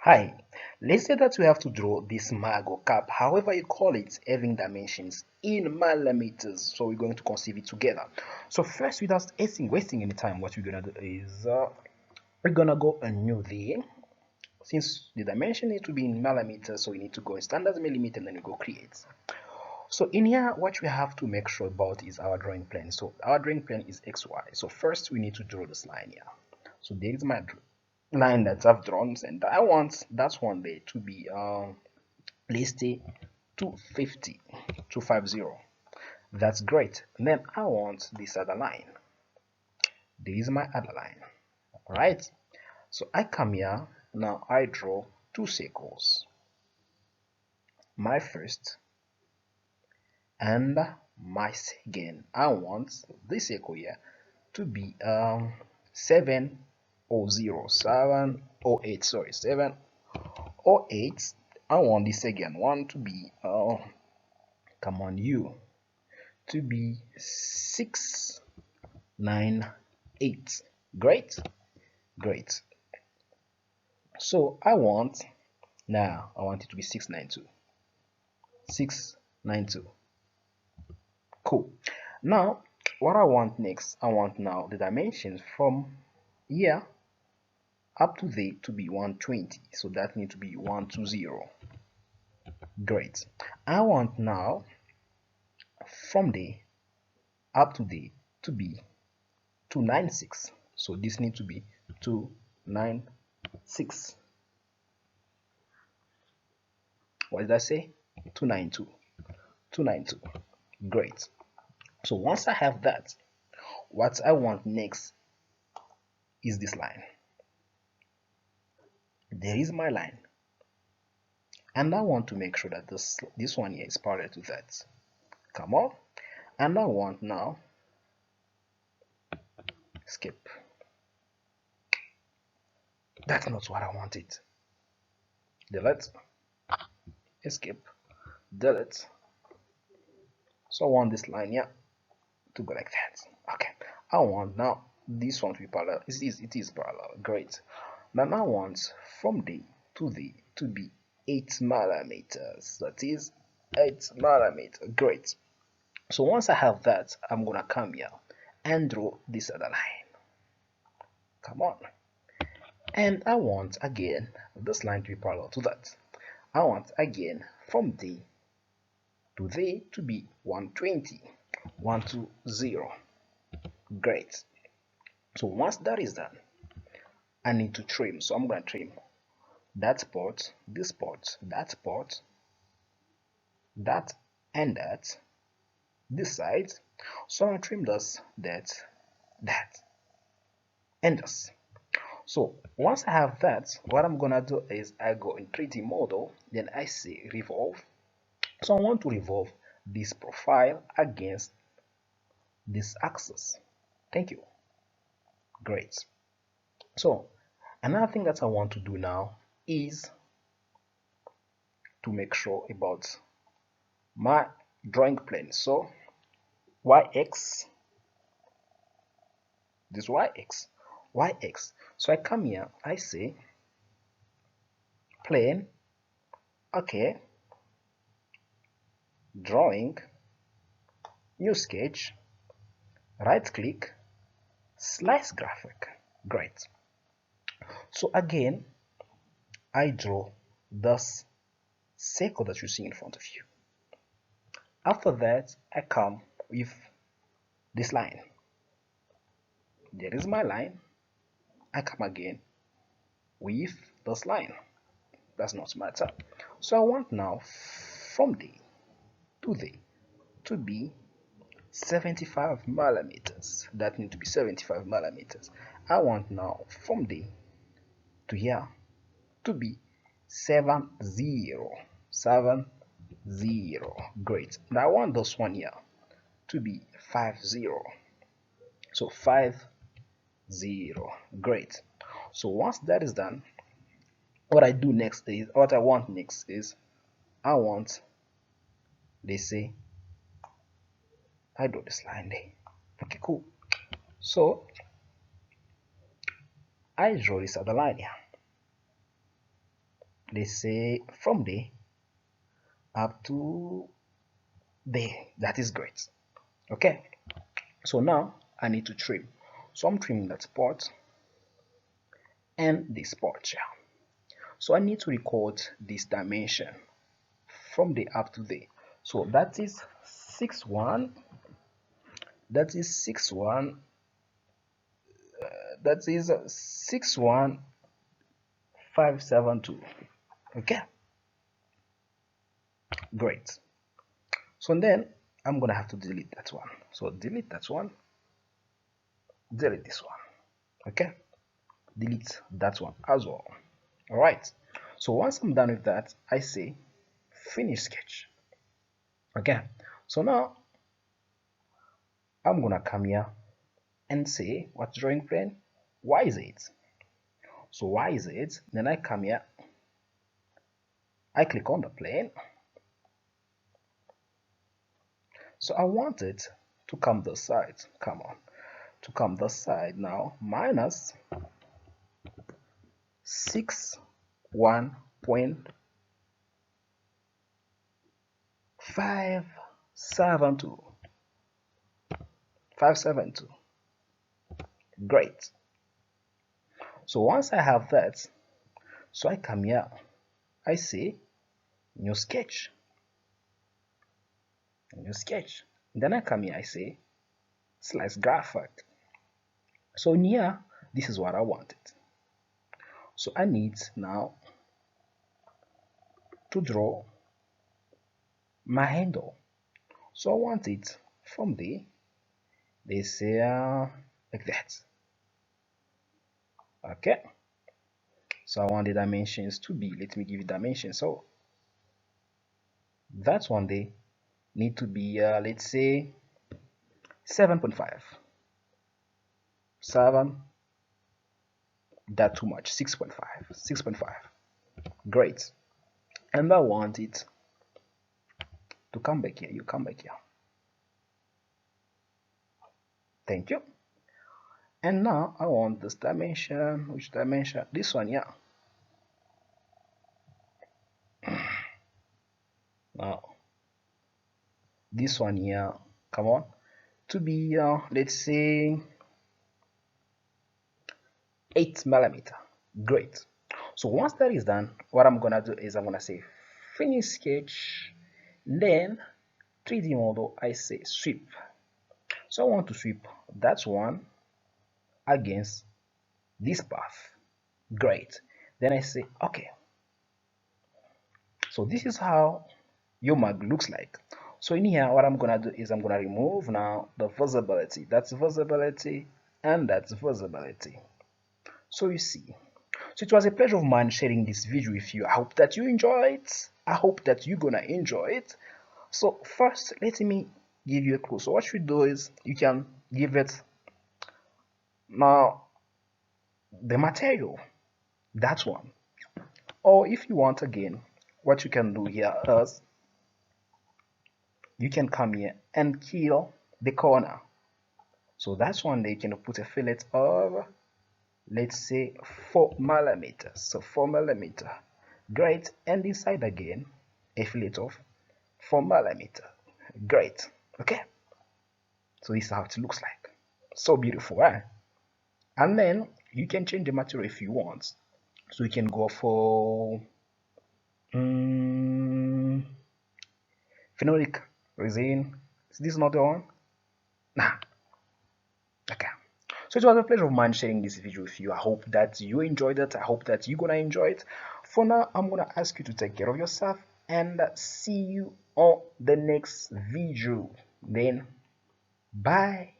Hi, let's say that we have to draw this mag or cap, however you call it, having dimensions in millimeters. So we're going to conceive it together. So first, without wasting any time, what we're gonna do is we're gonna go anew there. Since the dimension needs to be in millimeters, so we need to go in standard millimeter, and then we go create. So in here, what we have to make sure about is our drawing plane. So our drawing plane is XY. So first, we need to draw this line here. So there is my line that I've drawn, and I want that one there to be let's say 250. That's great. And then I want this other line. There is my other line. All right, so I come here now. I draw two circles, my first and my second. I want this circle here to be 708, sorry, 708. I want the second one to be come on, you to be 698. Great. So I want it to be 692. Cool. Now what I want next, I want now the dimensions from here up to there to be 120. So that needs to be 120. Great. I want now from there up to there to be 296. So this needs to be 296. What did I say? 292. Great. So once I have that, what I want next is this line. There is my line, and I want to make sure that this one here is parallel to that. Come on. And I want now skip. That's not what I wanted. Delete, escape, delete. So I want this line here to go like that. Okay, I want now this one to be parallel. It is parallel. Great. Now I want from D to D to be 8 millimeters. That is 8 millimeters. Great. So once I have that, I'm gonna come here and draw this other line. Come on. And I want again this line to be parallel to that. I want again from D to D to be 120. 120. Great. So once that is done, I need to trim. So I'm going to trim that part, this part, that part, that, and that, this side. So I'm going to trim this, that, and this. So once I have that, what I'm going to do is I go in 3D model, then I say revolve. So I want to revolve this profile against this axis. Thank you. Great. So another thing that I want to do now is to make sure about my drawing plane. So YX, this YX. So I come here, I say plane, okay, drawing, new sketch, right click, slice graphic. Great. So again, I draw this circle that you see in front of you. After that, I come with this line. There is my line. I come again with this line. Does not matter. So I want now from there to there to be 75 millimeters. That need to be 75 millimeters. I want now from there to here to be 70. Great. Now I want this one here to be 50. So 50. Great. So once that is done, what I want next is I want, they say, I draw this line there. Okay, cool. So I draw this other line here. let's say from there up to there. That is great. Okay, so now I need to trim. So I'm trimming that part and this part here. So I need to record this dimension from there up to there. So that is 6.1, that is 6.1, that is 6.1572. Okay, great. So then I'm gonna have to delete that one. So delete that one, delete this one. Okay, delete that one as well. All right, so once I'm done with that, I say finish sketch. Okay, so now I'm gonna come here and say what's drawing plane, why is it? So why is it? Then I come here, I click on the plane. So I want it to come this side. Come on, to come this side now. Minus 61.572. 572. Great. So once I have that, so I come here, I say new sketch. New sketch. Then I come here, I say slice graphic. So in here, this is what I wanted. So I need now to draw my handle. So I want it from there, they say like that. Okay, so I want the dimensions to be, let me give you dimensions. So that's one day need to be let's say 7.5. 7, that too much. 6.5. 6.5. Great. And I want it to come back here. You come back here. Thank you. And now I want this dimension. Which dimension? This one, yeah. Now this one here, come on, to be let's say 8 millimeter. Great. So once that is done, what I'm gonna do is I'm gonna say finish sketch, then 3D model, I say sweep. So I want to sweep that one against this path. Great. Then I say okay. So this is how your mug looks like. So in here, what I'm gonna do is I'm gonna remove now the visibility. That's visibility and that's visibility. So you see. So it was a pleasure of mine sharing this video with you. I hope that you enjoy it. I hope that you're gonna enjoy it. So first, let me give you a clue. So what you do is you can give it now the material. That's one. Or if you want again, what you can do here is you can come here and kill the corner. So that's one day you can put a fillet of, let's say 4 millimeters. So 4 millimeter. Great. And inside again a fillet of 4 millimeter. Great. Okay. So this is how it looks like. So beautiful, eh? And then you can change the material if you want. So you can go for phenolic resin. Is this not the one? Nah. Okay. So it was a pleasure of mine sharing this video with you. I hope that you enjoyed it. I hope that you're gonna enjoy it. For now, I'm gonna ask you to take care of yourself and see you on the next video. Then bye.